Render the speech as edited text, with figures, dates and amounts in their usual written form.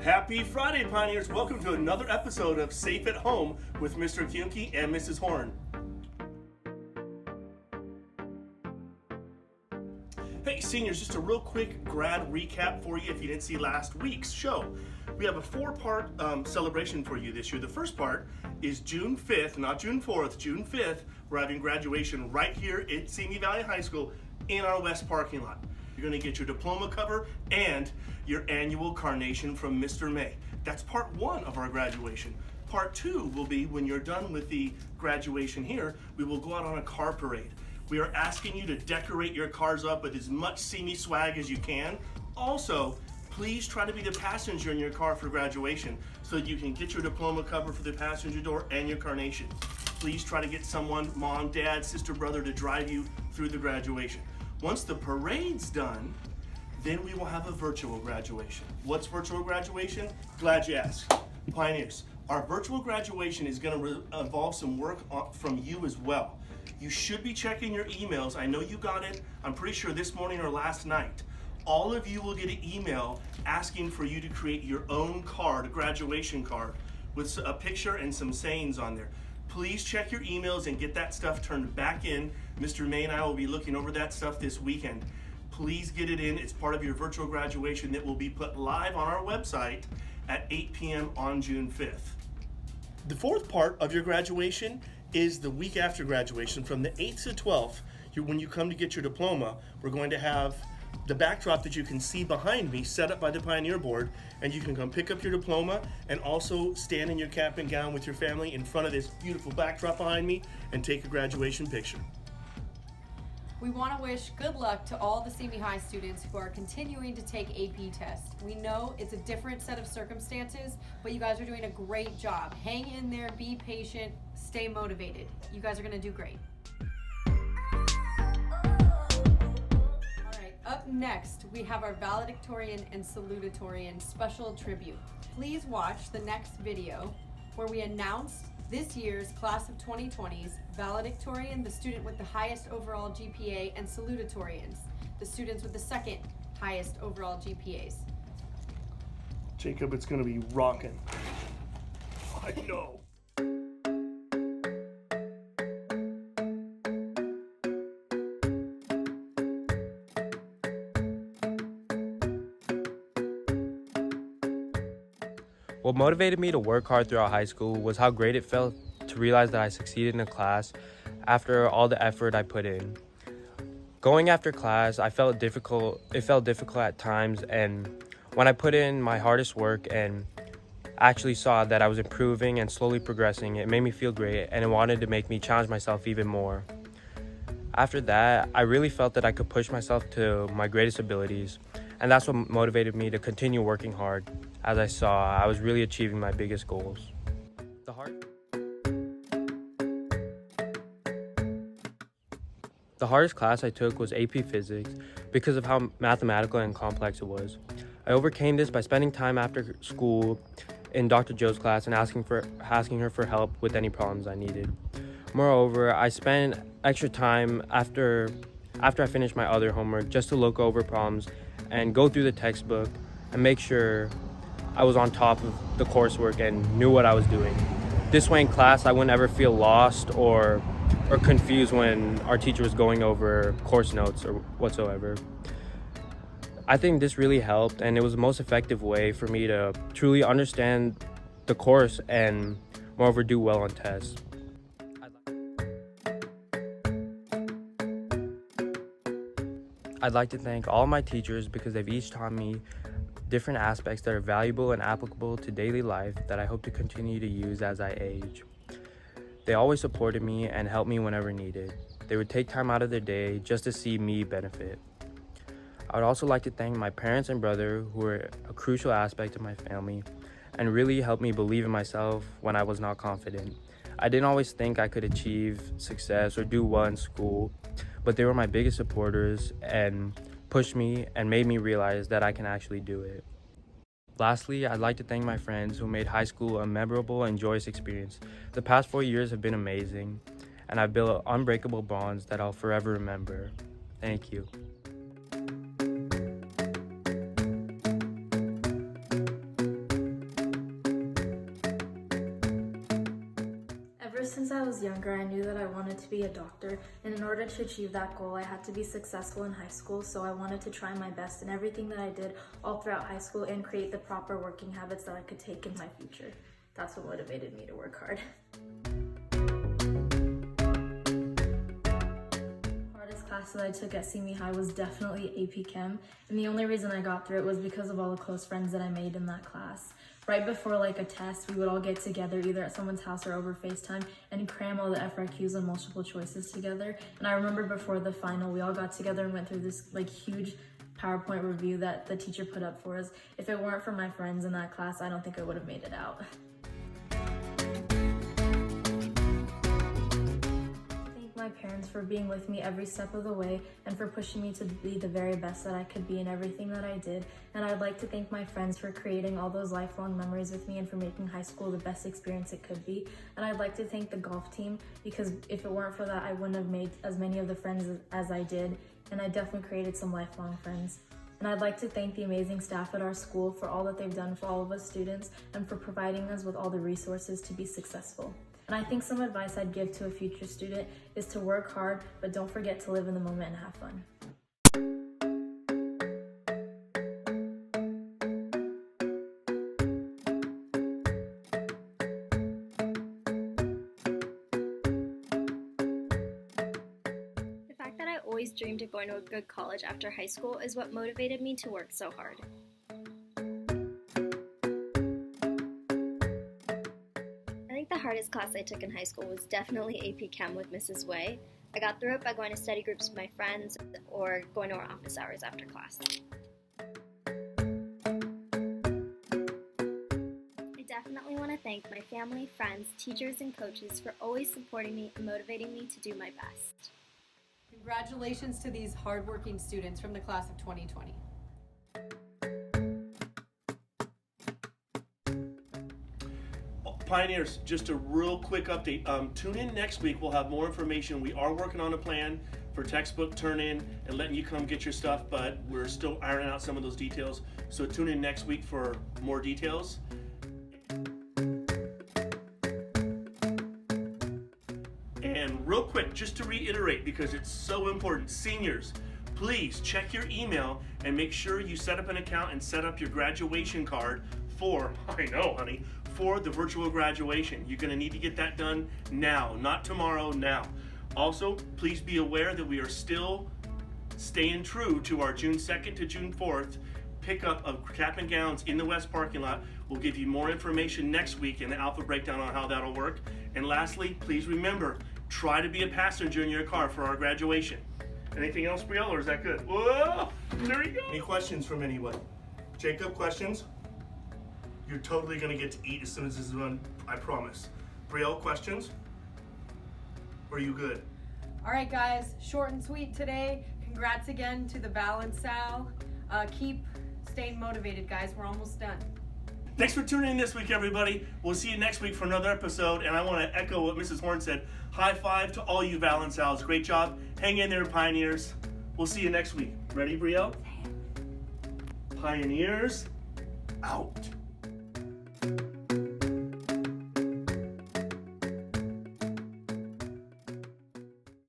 Happy Friday, Pioneers! Welcome to another episode of Safe at Home with Mr. Kiunke and Mrs. Horn. Hey, seniors, just a real quick grad recap for you if you didn't see last week's show. We have a four-part celebration for you this year. The first part is June 5th, not June 4th, June 5th. We're having graduation right here at Simi Valley High School in our west parking lot. You're going to get your diploma cover and your annual carnation from Mr. May. That's part one of our graduation. Part two will be when you're done with the graduation here, we will go out on a car parade. We are asking you to decorate your cars up with as much Simi swag as you can. Also, please try to be the passenger in your car for graduation so that you can get your diploma cover for the passenger door and your carnation. Please try to get someone, mom, dad, sister, brother, to drive you through the graduation. Once the parade's done, then we will have a virtual graduation. What's virtual graduation? Glad you asked. Pioneers, our virtual graduation is going to involve some work from you as well. You should be checking your emails. I know you got it, I'm pretty sure this morning or last night. All of you will get an email asking for you to create your own card, a graduation card, with a picture and some sayings on there. Please check your emails and get that stuff turned back in. Mr. May and I will be looking over that stuff this weekend. Please get it in. It's part of your virtual graduation that will be put live on our website at 8 p.m. on June 5th. The fourth part of your graduation is the week after graduation from the 8th to 12th. When you come to get your diploma, we're going to have the backdrop that you can see behind me set up by the Pioneer Board, and you can come pick up your diploma and also stand in your cap and gown with your family in front of this beautiful backdrop behind me and take a graduation picture. We want to wish good luck to all the Simi High students who are continuing to take AP tests. We know it's a different set of circumstances, but you guys are doing a great job. Hang in there, be patient, stay motivated. You guys are going to do great. Up next, we have our valedictorian and salutatorian special tribute. Please watch the next video where we announce this year's class of 2020's valedictorian, the student with the highest overall GPA, and salutatorians, the students with the second highest overall GPAs. Jacob, it's going to be rocking. I know. What motivated me to work hard throughout high school was how great it felt to realize that I succeeded in a class after all the effort I put in. Going after class, it felt difficult at times, and when I put in my hardest work and actually saw that I was improving and slowly progressing, it made me feel great, and it wanted to make me challenge myself even more. After that, I really felt that I could push myself to my greatest abilities, and that's what motivated me to continue working hard, as I saw I was really achieving my biggest goals. The hardest class I took was AP Physics because of how mathematical and complex it was. I overcame this by spending time after school in Dr. Joe's class and asking her for help with any problems I needed. Moreover, I spent extra time after I finished my other homework just to look over problems and go through the textbook and make sure I was on top of the coursework and knew what I was doing. This way in class, I wouldn't ever feel lost or confused when our teacher was going over course notes or whatsoever. I think this really helped, and it was the most effective way for me to truly understand the course and moreover do well on tests. I'd like to thank all my teachers because they've each taught me different aspects that are valuable and applicable to daily life that I hope to continue to use as I age. They always supported me and helped me whenever needed. They would take time out of their day just to see me benefit. I would also like to thank my parents and brother, who were a crucial aspect of my family and really helped me believe in myself when I was not confident. I didn't always think I could achieve success or do well in school, but they were my biggest supporters and pushed me and made me realize that I can actually do it. Lastly, I'd like to thank my friends who made high school a memorable and joyous experience. The past 4 years have been amazing, and I've built unbreakable bonds that I'll forever remember. Thank you. was younger, I knew that I wanted to be a doctor, and in order to achieve that goal, I had to be successful in high school, so I wanted to try my best in everything that I did all throughout high school and create the proper working habits that I could take in my future. That's what motivated me to work hard. Class that I took at Simi High was definitely AP Chem, and the only reason I got through it was because of all the close friends that I made in that class. Right before like a test, we would all get together either at someone's house or over FaceTime and cram all the FRQs and multiple choices together. And I remember before the final, we all got together and went through this like huge PowerPoint review that the teacher put up for us. If it weren't for my friends in that class, I don't think I would have made it out. My parents for being with me every step of the way and for pushing me to be the very best that I could be in everything that I did. And I'd like to thank my friends for creating all those lifelong memories with me and for making high school the best experience it could be. And I'd like to thank the golf team because if it weren't for that, I wouldn't have made as many of the friends as I did. And I definitely created some lifelong friends. And I'd like to thank the amazing staff at our school for all that they've done for all of us students and for providing us with all the resources to be successful. And I think some advice I'd give to a future student is to work hard, but don't forget to live in the moment and have fun. The fact that I always dreamed of going to a good college after high school is what motivated me to work so hard. The hardest class I took in high school was definitely AP Chem with Mrs. Way. I got through it by going to study groups with my friends or going to our office hours after class. I definitely want to thank my family, friends, teachers, and coaches for always supporting me and motivating me to do my best. Congratulations to these hardworking students from the class of 2020. Pioneers, just a real quick update. Tune in next week. We'll have more information. We are working on a plan for textbook turn-in and letting you come get your stuff, but we're still ironing out some of those details. So tune in next week for more details. And real quick, just to reiterate, because it's so important, seniors, please check your email and make sure you set up an account and set up your graduation card for, I know, honey, for the virtual graduation. You're going to need to get that done now, not tomorrow, now. Also, please be aware that we are still staying true to our June 2nd to June 4th pickup of cap and gowns in the West parking lot. We'll give you more information next week in the Alpha breakdown on how that'll work. And lastly, please remember, try to be a passenger in your car for our graduation. Anything else, Brielle, or is that good? Whoa, there we go. Any questions from anybody? Jacob, questions? You're totally gonna get to eat as soon as this is done, I promise. Brielle, questions? Or are you good? All right, guys, short and sweet today. Congrats again to the Val and Sal. Keep staying motivated, guys. We're almost done. Thanks for tuning in this week, everybody. We'll see you next week for another episode. And I want to echo what Mrs. Horn said. High five to all you Val and Sals. Great job. Hang in there, Pioneers. We'll see you next week. Ready, Brielle? Pioneers, out.